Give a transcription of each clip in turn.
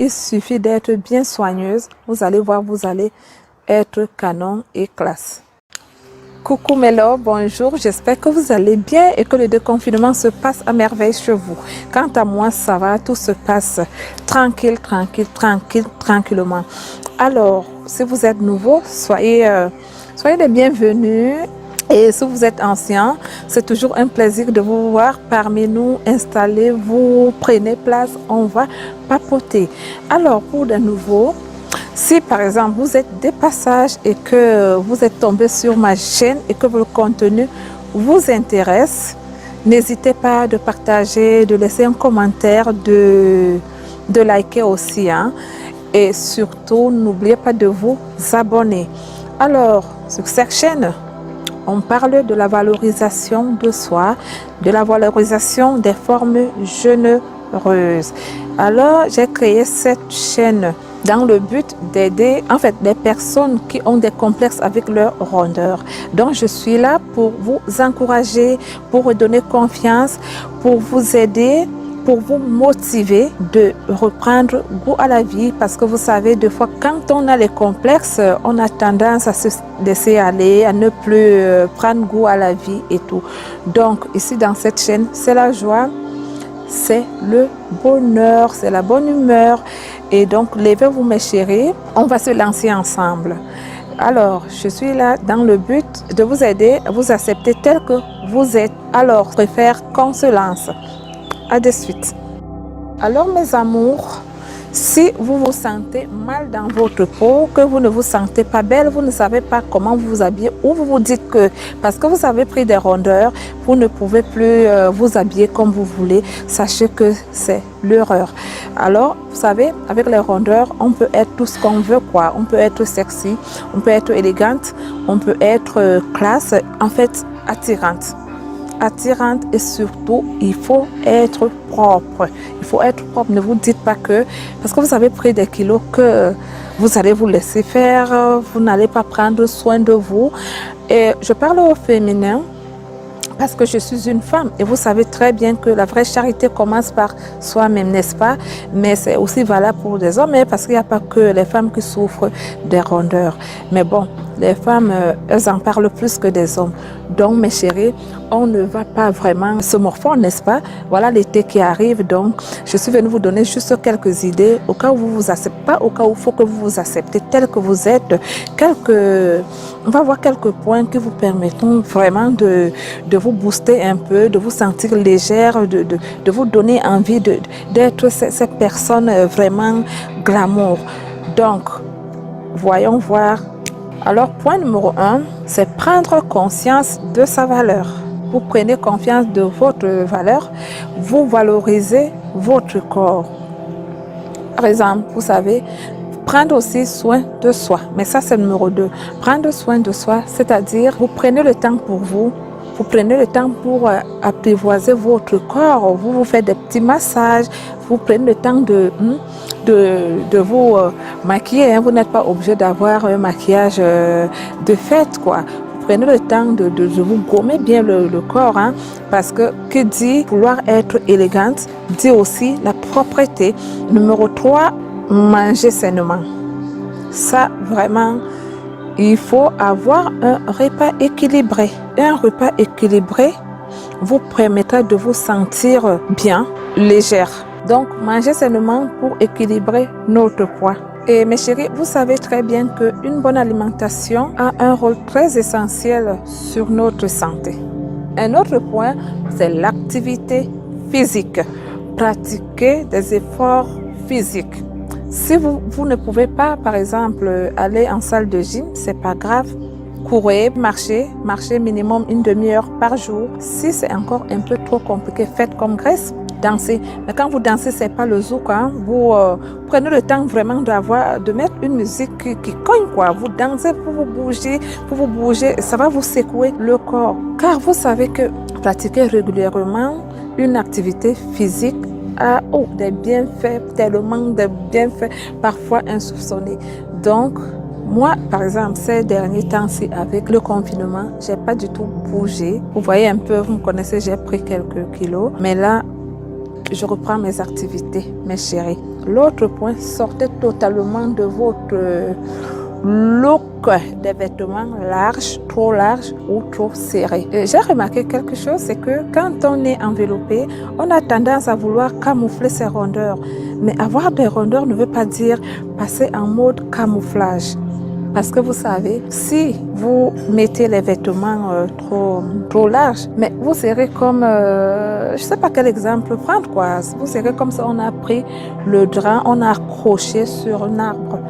il suffit d'être bien soigneuse. Vous allez voir, vous allez être canon et classe. Coucou mes loves, bonjour, j'espère que vous allez bien et que le déconfinement se passe à merveille chez vous. Quant à moi, ça va, tout se passe tranquillement. Alors, si vous êtes nouveau, soyez les bienvenus. Et si vous êtes ancien, c'est toujours un plaisir de vous voir parmi nous. Installez-vous, prenez place, on va papoter. Alors, pour de nouveau, si par exemple vous êtes des passages et que vous êtes tombé sur ma chaîne et que le contenu vous intéresse, n'hésitez pas de partager, de laisser un commentaire, de liker aussi. Et surtout, n'oubliez pas de vous abonner. Alors, sur cette chaîne, on parle de la valorisation de soi, de la valorisation des formes généreuses. Alors, j'ai créé cette chaîne dans le but d'aider des personnes qui ont des complexes avec leur rondeur. Donc, je suis là pour vous encourager, pour vous donner confiance, pour vous aider, pour vous motiver de reprendre goût à la vie, parce que vous savez, des fois, quand on a les complexes, on a tendance à se laisser aller, à ne plus prendre goût à la vie et tout. Donc, ici, dans cette chaîne, c'est la joie, c'est le bonheur, c'est la bonne humeur. Et donc, levez-vous mes chéris, on va se lancer ensemble. Alors, je suis là dans le but de vous aider à vous accepter tel que vous êtes. Alors, je préfère qu'on se lance. À de suite. Alors, mes amours, si vous vous sentez mal dans votre peau, que vous ne vous sentez pas belle, vous ne savez pas comment vous habiller, ou vous vous dites que parce que vous avez pris des rondeurs, vous ne pouvez plus vous habiller comme vous voulez, sachez que c'est l'erreur. Alors, vous savez, avec les rondeurs, on peut être tout ce qu'on veut, quoi. On peut être sexy, on peut être élégante, on peut être classe, en fait, attirante. Et surtout, il faut être propre. Il faut être propre. Ne vous dites pas que parce que vous avez pris des kilos que vous allez vous laisser faire, vous n'allez pas prendre soin de vous. Et je parle au féminin parce que je suis une femme et vous savez très bien que la vraie charité commence par soi-même, n'est-ce pas? Mais c'est aussi valable pour les hommes, parce qu'il n'y a pas que les femmes qui souffrent des rondeurs. Mais bon, les femmes, elles en parlent plus que des hommes. Donc, mes chéris, on ne va pas vraiment se morfondre, n'est-ce pas? Voilà l'été qui arrive, donc je suis venue vous donner juste quelques idées au cas où vous vous acceptez pas, au cas où il faut que vous vous acceptez tel que vous êtes. On va voir quelques points qui vous permettront vraiment de vous booster un peu, de vous sentir légère, de vous donner envie d'être cette personne vraiment glamour. Donc, voyons voir. Alors, point numéro 1, c'est prendre conscience de sa valeur. Vous prenez confiance de votre valeur, vous valorisez votre corps. Par exemple, vous savez, prendre aussi soin de soi. Mais ça, c'est numéro 2. Prendre soin de soi, c'est-à-dire, vous prenez le temps pour vous. Vous prenez le temps pour apprivoiser votre corps. Vous vous faites des petits massages. Vous prenez le temps de vous maquiller. Vous n'êtes pas obligé d'avoir un maquillage de fête, quoi. Vous prenez le temps de vous gommer bien le corps. Parce que qui dit vouloir être élégante, dit aussi la propreté. Numéro 3, manger sainement. Ça, vraiment, il faut avoir un repas équilibré. Un repas équilibré vous permettra de vous sentir bien, légère. Donc, manger sainement pour équilibrer notre poids. Et mes chéris, vous savez très bien qu'une bonne alimentation a un rôle très essentiel sur notre santé. Un autre point, c'est l'activité physique. Pratiquer des efforts physiques. Si vous ne pouvez pas, par exemple, aller en salle de gym, c'est pas grave. Courez, marchez minimum une demi-heure par jour. Si c'est encore un peu trop compliqué, faites comme Grèce, dansez. Mais quand vous dansez, c'est pas le zouk. Vous prenez le temps vraiment de mettre une musique qui cogne, quoi. Vous dansez pour vous bouger. Ça va vous secouer le corps. Car vous savez que pratiquer régulièrement une activité physique a des bienfaits, tellement de bienfaits, parfois insoupçonnés. Donc, moi, par exemple, ces derniers temps-ci, avec le confinement, j'ai pas du tout bougé. Vous voyez un peu, vous me connaissez, j'ai pris quelques kilos. Mais là, je reprends mes activités, mes chéris. L'autre point, sortez totalement de votre look des vêtements larges, trop larges ou trop serrés. J'ai remarqué quelque chose, c'est que quand on est enveloppé, on a tendance à vouloir camoufler ses rondeurs. Mais avoir des rondeurs ne veut pas dire passer en mode camouflage. Parce que vous savez, si vous mettez les vêtements trop larges, mais vous serez comme, je ne sais pas quel exemple prendre quoi. Vous serez comme si on a pris le drap, on a accroché sur un arbre.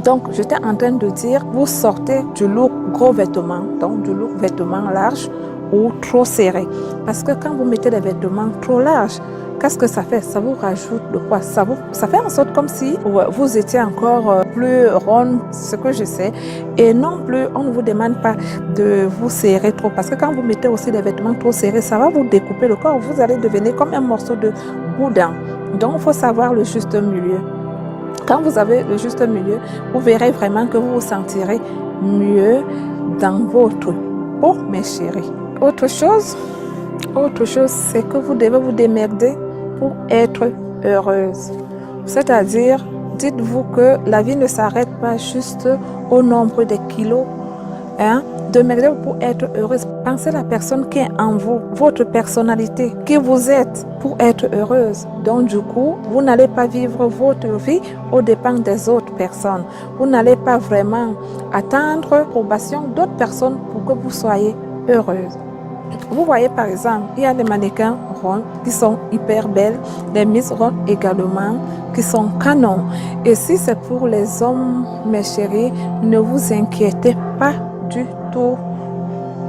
Donc, j'étais en train de dire, vous sortez du look gros vêtements, donc du look vêtements larges ou trop serrés. Parce que quand vous mettez des vêtements trop larges, qu'est-ce que ça fait? Ça vous rajoute de quoi? Ça fait en sorte comme si vous étiez encore plus rond, ce que je sais. Et non plus, on ne vous demande pas de vous serrer trop. Parce que quand vous mettez aussi des vêtements trop serrés, ça va vous découper le corps. Vous allez devenir comme un morceau de boudin. Donc, il faut savoir le juste milieu. Quand vous avez le juste milieu, vous verrez vraiment que vous vous sentirez mieux dans votre peau, mes chéris. Autre chose, c'est que vous devez vous démerder pour être heureuse. C'est-à-dire, dites-vous que la vie ne s'arrête pas juste au nombre de kilos. Démerdez-vous pour être heureuse. Pensez à la personne qui est en vous, votre personnalité, qui vous êtes pour être heureuse. Donc du coup, vous n'allez pas vivre votre vie aux dépens des autres personnes. Vous n'allez pas vraiment attendre l'approbation d'autres personnes pour que vous soyez heureuse. Vous voyez par exemple, il y a des mannequins ronds qui sont hyper belles, des Miss rondes également qui sont canons. Et si c'est pour les hommes, mes chéris, ne vous inquiétez pas du tout.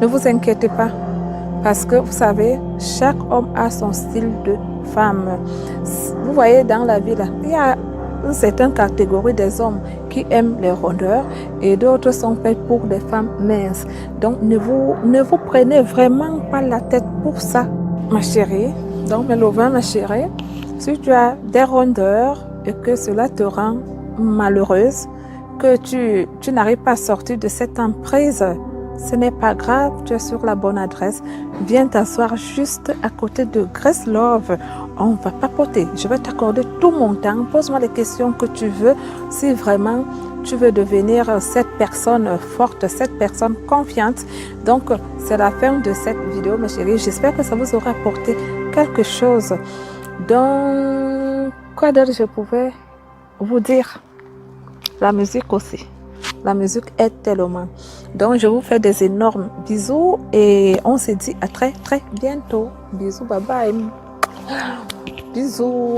Ne vous inquiétez pas. Parce que vous savez, chaque homme a son style de femme. Vous voyez dans la vie là, il y a une certaine catégorie des hommes qui aiment les rondeurs et d'autres sont faits pour des femmes minces. Donc ne vous prenez vraiment pas la tête pour ça, ma chérie. Donc mes lovins, ma chérie, si tu as des rondeurs et que cela te rend malheureuse, que tu n'arrives pas à sortir de cette emprise, ce n'est pas grave, tu es sur la bonne adresse. Viens t'asseoir juste à côté de Grace Love. On va papoter. Je vais t'accorder tout mon temps. Pose-moi les questions que tu veux. Si vraiment tu veux devenir cette personne forte, cette personne confiante. Donc, c'est la fin de cette vidéo, mes chéris. J'espère que ça vous aura apporté quelque chose. Donc, quoi d'autre je pouvais vous dire? La musique aussi. La musique aide tellement. Donc, je vous fais des énormes bisous et on se dit à très, très bientôt. Bisous, bye bye. Bisous.